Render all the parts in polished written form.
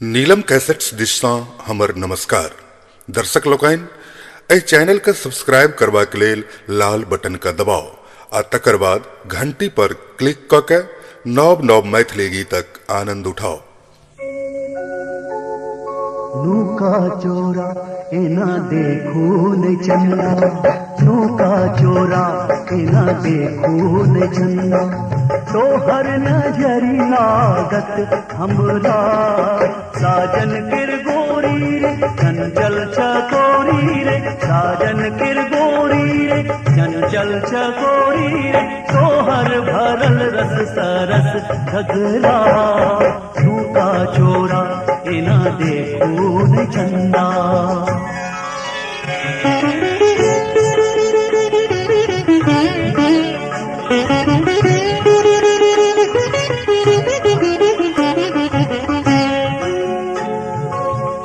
नीलम cassettes दिशा हमर नमस्कार दर्शक लोकन ए चैनल का सब्सक्राइब करवा के लेल लाल बटन का दबाओ आ तकर बाद घंटी पर क्लिक क के नव नव मैथिली गीतक आनंद उठाओ। नूका चोरा एना देखू न चन्ना, नूका चोरा एना देखू न चन्ना, तोहर नजरी लागत हमरा साजन किर गोरी रे चंचल चकोरी रे, साजन किर गोरी रे चंचल चकोरी रे, तोहर भरल रस सरस घगरा, नूका चोरा एना देखू न चन्ना।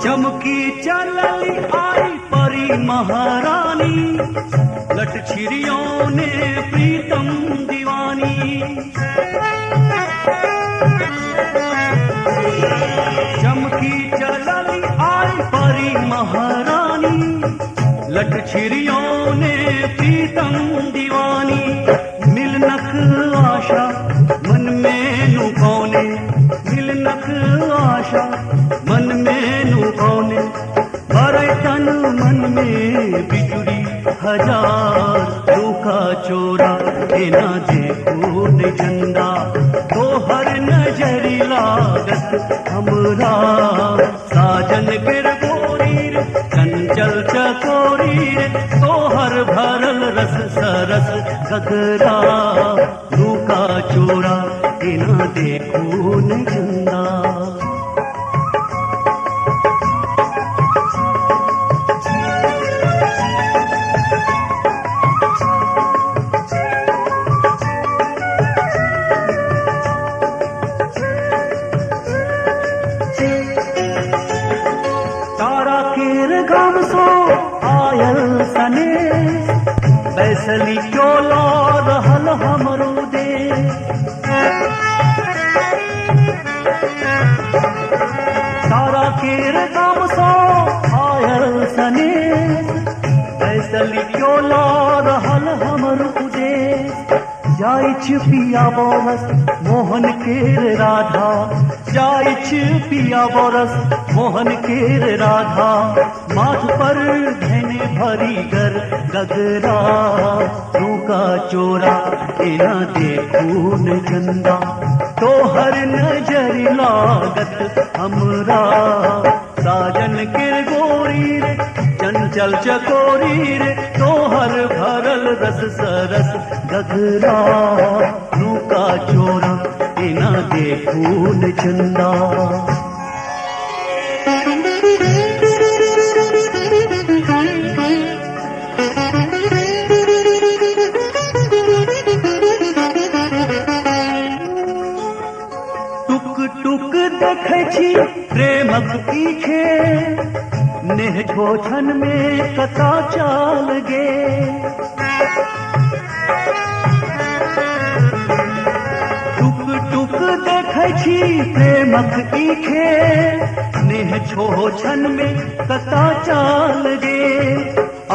चमकी चलली आई परी महारानी, लट छिरियों ने प्रीतम दीवानी, चमकी चलली आई परी महारानी, लट छिरियों ने प्रीतम दीवानी, मिलनक आशा मन में नुकौने, मिलनक आशा मन में नुकौने, भरे तन मन में बिजुरी हजार, नूका चोरा एना देखू न चंदा, तोहर नजरी लागत हमरा साजन किर गोरी रे चंचल चकोरी रे, तोहर भरल रस सरस घगरा, नूका चोरा एना देखू न चंदा। तारा केर गाम सो आयल सने, बैसली चोला रहल हमरो देश, तारा केर गाम सो आयल सने, बैसली चोला रहल हमरो देश, जाइछ पिया बोरस मोहन केर राधा, जाइछ पिया बोरस मोहन केर राधा, माथ पर धने भरी गर गगरा, नूका चोरा एना देखू न चंदा, तोहर नजरी लागत हमरा साजन किर गोरी रे चंचल चकोरी रे, तोहर भरल रस सरस घगरा, नूका चोरा एना देखू न चंदा। टुक टुक देखै छी प्रेमक पीछे, नेह छोछन में कता चाल गे, टुक टुक देखै छी प्रेमक पीछे, नेह छोछन में कता चाल गे,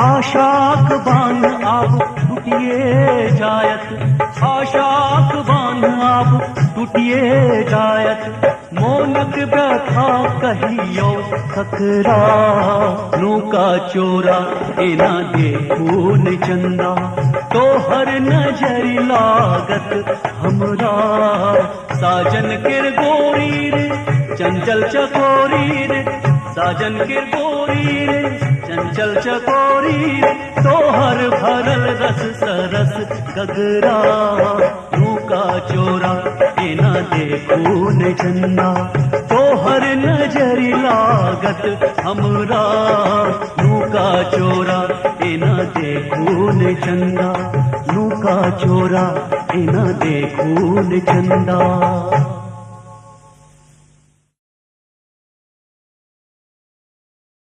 आशाक बान आब टूटिए जायत, आशाक बान आब टूटिए जायत, मोनक व्यथा कहियो ककरा, नूका चोरा एना देखू न चंदा, तोहर नजरी लागत हमरा साजन किर गोरी रे चंचल चकोरी रे, साजन किर गोरी रे चंचल चकोरी रे, तोहर भरल रस सरस घगरा, नूका चोरा एना देखू न चंदा, तोहर नजरी लागत हमरा नूका चोरा एना देखू न चंदा, नूका चोरा एना देखू न चंदा।